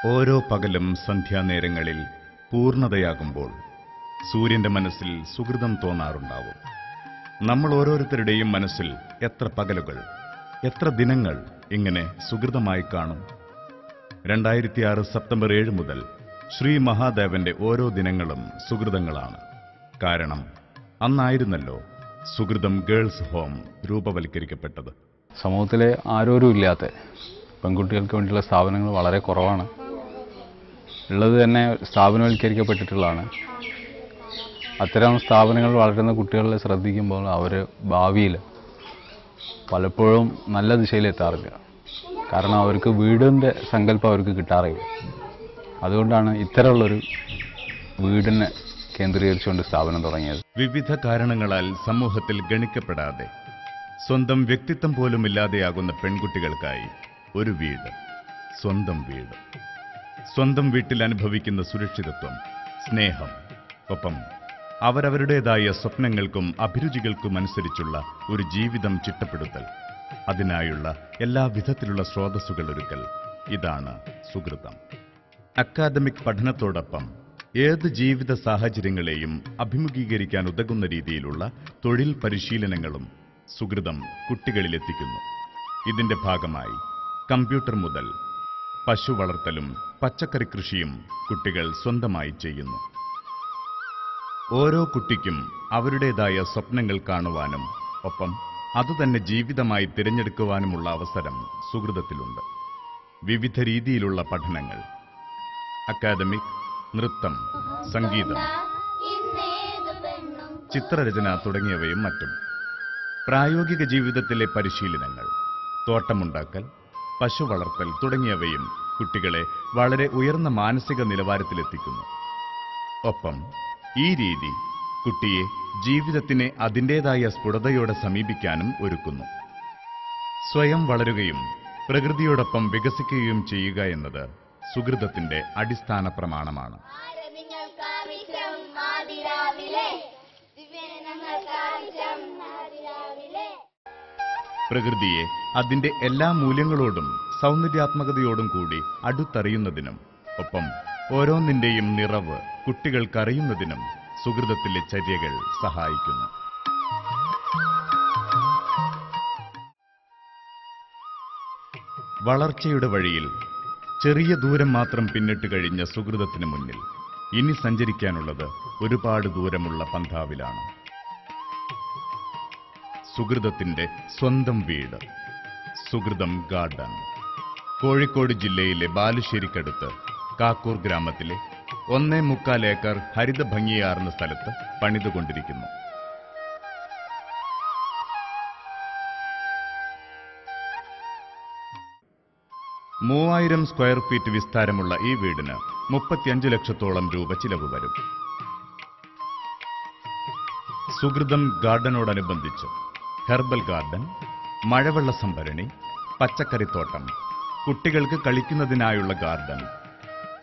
ഓരോ പകലും സന്ധ്യാനേരങ്ങളിൽ പൂർണ്ണതയാകുമ്പോൾ സൂര്യന്റെ മനസ്സിൽ സുഹൃതം തോന്നാറുണ്ടാവും. നമ്മൾ ഓരോരുത്തരുടെയും മനസ്സിൽ എത്ര പകലുകൾ, എത്ര ദിനങ്ങൾ ഇങ്ങനെ സുഹൃതമായി കാണും? 2006 സെപ്റ്റംബർ 7 മുതൽ ശ്രീ മഹാദേവന്റെ ഓരോ ദിനങ്ങളും സുഹൃതങ്ങളാണ്. കാരണം അന്നായിരുന്നല്ലോ സുഹൃതം ഗേൾസ് ഹോം രൂപവൽക്കരിക്കപ്പെട്ടത്. സമൂഹത്തിലെ ആരോരും ഇല്ലാത്ത പെൺകുട്ടികൾക്ക് വേണ്ടിയുള്ള സ്ഥാപനങ്ങൾ വളരെ കുറവാണ്. ഉള്ളത് തന്നെ സ്ഥാപനവൽക്കരിക്കപ്പെട്ടിട്ടുള്ളതാണ്. അത്തരം സ്ഥാപനങ്ങൾ വളരുന്ന കുട്ടികളെ ശ്രദ്ധിക്കുമ്പോൾ അവർ ഭാവിയിൽ പലപ്പോഴും നല്ല ദിശയിലെത്താറില്ല. കാരണം അവർക്ക് വീടിൻ്റെ സങ്കല്പം അവർക്ക് കിട്ടാറില്ല. അതുകൊണ്ടാണ് ഇത്തരമുള്ളൊരു വീടിനെ കേന്ദ്രീകരിച്ചുകൊണ്ട് സ്ഥാപനം തുടങ്ങിയത്. വിവിധ കാരണങ്ങളാൽ സമൂഹത്തിൽ ഗണിക്കപ്പെടാതെ സ്വന്തം വ്യക്തിത്വം പോലും ഇല്ലാതെയാകുന്ന പെൺകുട്ടികൾക്കായി ഒരു വീട്, സ്വന്തം വീട്. സ്വന്തം വീട്ടിൽ അനുഭവിക്കുന്ന സുരക്ഷിതത്വം, സ്നേഹം, ഒപ്പം അവരവരുടേതായ സ്വപ്നങ്ങൾക്കും അഭിരുചികൾക്കും അനുസരിച്ചുള്ള ഒരു ജീവിതം ചിട്ടപ്പെടുത്തൽ, അതിനായുള്ള എല്ലാ വിധത്തിലുള്ള സ്രോതസ്സുകൾ ഒരുക്കൽ, ഇതാണ് സുഹൃതം. അക്കാദമിക് പഠനത്തോടൊപ്പം ഏത് ജീവിത സാഹചര്യങ്ങളെയും അഭിമുഖീകരിക്കാൻ ഉതകുന്ന രീതിയിലുള്ള തൊഴിൽ പരിശീലനങ്ങളും സുഹൃതം കുട്ടികളിലെത്തിക്കുന്നു. ഇതിന്റെ ഭാഗമായി കമ്പ്യൂട്ടർ മുതൽ പശു വളർത്തലും പച്ചക്കറി കൃഷിയും കുട്ടികൾ സ്വന്തമായി ചെയ്യുന്നു. ഓരോ കുട്ടിക്കും അവരുടേതായ സ്വപ്നങ്ങൾ കാണുവാനും ഒപ്പം അതുതന്നെ ജീവിതമായി തിരഞ്ഞെടുക്കുവാനുമുള്ള അവസരം സുഹൃതത്തിലുണ്ട്. വിവിധ രീതിയിലുള്ള പഠനങ്ങൾ, അക്കാദമിക്, നൃത്തം, സംഗീതം, ചിത്രരചന തുടങ്ങിയവയും മറ്റും. പ്രായോഗിക ജീവിതത്തിലെ പരിശീലനങ്ങൾ, തോട്ടമുണ്ടാക്കൽ, പശു വളർത്തൽ തുടങ്ങിയവയും കുട്ടികളെ വളരെ ഉയർന്ന മാനസിക നിലവാരത്തിലെത്തിക്കുന്നു. ഒപ്പം ഈ രീതി കുട്ടിയെ ജീവിതത്തിനെ അതിൻ്റെതായ സ്ഫുടതയോടെ സമീപിക്കാനും ഒരുക്കുന്നു. സ്വയം വളരുകയും പ്രകൃതിയോടൊപ്പം വികസിക്കുകയും ചെയ്യുക എന്നത് സുഹൃതത്തിന്റെ അടിസ്ഥാന പ്രമാണമാണ്. പ്രകൃതിയെ അതിന്റെ എല്ലാ മൂല്യങ്ങളോടും സൗന്ദര്യാത്മകതയോടും കൂടി അടുത്തറിയുന്നതിനും ഒപ്പം ഓരോന്നിന്റെയും നിറവ് കുട്ടികൾക്കറിയുന്നതിനും സുഹൃതത്തിലെ ചര്യകൾ സഹായിക്കുന്നു. വളർച്ചയുടെ വഴിയിൽ ചെറിയ ദൂരം മാത്രം പിന്നിട്ട് കഴിഞ്ഞ സുഹൃതത്തിന് മുന്നിൽ ഇനി സഞ്ചരിക്കാനുള്ളത് ഒരുപാട് ദൂരമുള്ള പന്ഥാവിലാണ്. സുഹൃതത്തിന്റെ സ്വന്തം വീട്, സുഹൃതം ഗാർഡൻ, കോഴിക്കോട് ജില്ലയിലെ ബാലുശ്ശേരിക്കടുത്ത് കാക്കൂർ ഗ്രാമത്തിലെ 1.25 ഏക്കർ ഹരിത ഭംഗിയാർന്ന സ്ഥലത്ത് പണിതുകൊണ്ടിരിക്കുന്നു. സ്ക്വയർ ഫീറ്റ് വിസ്താരമുള്ള ഈ വീടിന് 35 ലക്ഷത്തോളം രൂപ ചിലവ് വരും. സുഹൃതം ഗാർഡനോടനുബന്ധിച്ച് ഹെർബൽ ഗാർഡൻ, മഴവെള്ള സംഭരണി, പച്ചക്കറിത്തോട്ടം, കുട്ടികൾക്ക് കളിക്കുന്നതിനായുള്ള ഗാർഡൻ,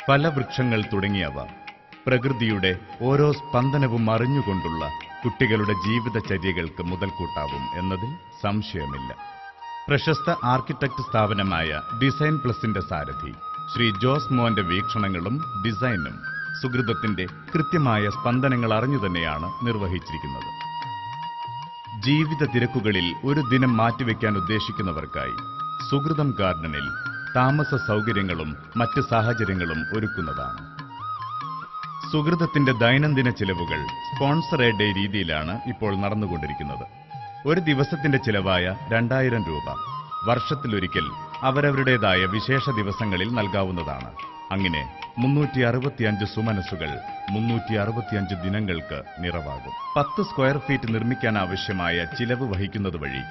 ഫലവൃക്ഷങ്ങൾ തുടങ്ങിയവ പ്രകൃതിയുടെ ഓരോ സ്പന്ദനവും അറിഞ്ഞുകൊണ്ടുള്ള കുട്ടികളുടെ ജീവിതചര്യകൾക്ക് മുതൽക്കൂട്ടാവും എന്നതിൽ സംശയമില്ല. പ്രശസ്ത ആർക്കിടെക്ട് സ്ഥാപനമായ ഡിസൈൻ പ്ലസിന്റെ സാരഥി ശ്രീ ജോസ് മോന്റെ വീക്ഷണങ്ങളും ഡിസൈനും സുഹൃതത്തിന്റെ കൃത്യമായ സ്പന്ദനങ്ങൾ അറിഞ്ഞു തന്നെയാണ് നിർവഹിച്ചിരിക്കുന്നത്. ജീവിത തിരക്കുകളിൽ ഒരു ദിനം മാറ്റിവെക്കാൻ ഉദ്ദേശിക്കുന്നവർക്കായി സുഹൃതം ഗാർഡനിൽ താമസ സൗകര്യങ്ങളും മറ്റ് സാഹചര്യങ്ങളും ഒരുക്കുന്നതാണ്. സുഹൃതത്തിന്റെ ദൈനംദിന ചിലവുകൾ സ്പോൺസർ എ ഡേ രീതിയിലാണ് ഇപ്പോൾ നടന്നുകൊണ്ടിരിക്കുന്നത്. ഒരു ദിവസത്തിന്റെ ചിലവായ 2000 രൂപ വർഷത്തിലൊരിക്കൽ അവരവരുടേതായ വിശേഷ ദിവസങ്ങളിൽ നൽകാവുന്നതാണ്. അങ്ങനെ 365 സുമനസ്സുകൾ 365 ദിനങ്ങൾക്ക് നിറവാകും. 10 സ്ക്വയർ ഫീറ്റ് നിർമ്മിക്കാൻ ആവശ്യമായ ചിലവ് വഹിക്കുന്നത് വഴി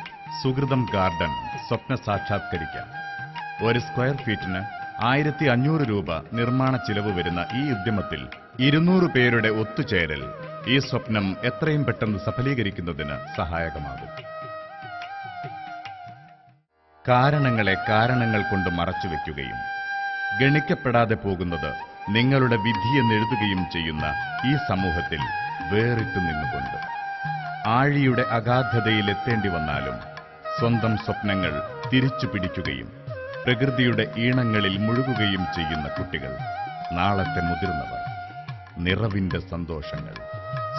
സുഹൃതം ഗാർഡൻ സ്വപ്ന സാക്ഷാത്കരിക്കാം. 1 സ്ക്വയർ ഫീറ്റിന് 1500 രൂപ നിർമ്മാണ ചിലവ് വരുന്ന ഈ ഉദ്യമത്തിൽ 200 പേരുടെ ഒത്തുചേരൽ ഈ സ്വപ്നം എത്രയും പെട്ടെന്ന് സഫലീകരിക്കുന്നതിന് സഹായകമാകും. കാരണങ്ങളെ കാരണങ്ങൾ കൊണ്ട് മറച്ചുവെക്കുകയും ഗണിക്കപ്പെടാതെ പോകുന്നത് നിങ്ങളുടെ വിധിയെന്നെഴുതുകയും ചെയ്യുന്ന ഈ സമൂഹത്തിൽ വേറിട്ടു നിന്നുകൊണ്ട് ആഴിയുടെ അഗാധതയിലെത്തേണ്ടി വന്നാലും സ്വന്തം സ്വപ്നങ്ങൾ തിരിച്ചു പിടിക്കുകയും പ്രകൃതിയുടെ ഈണങ്ങളിൽ മുഴുകുകയും ചെയ്യുന്ന കുട്ടികൾ, നാളത്തെ മുതിർന്നവർ, നിറവിന്റെ സന്തോഷങ്ങൾ.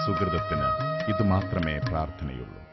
സുകൃതത്തിന് ഇതുമാത്രമേ പ്രാർത്ഥനയുള്ളൂ.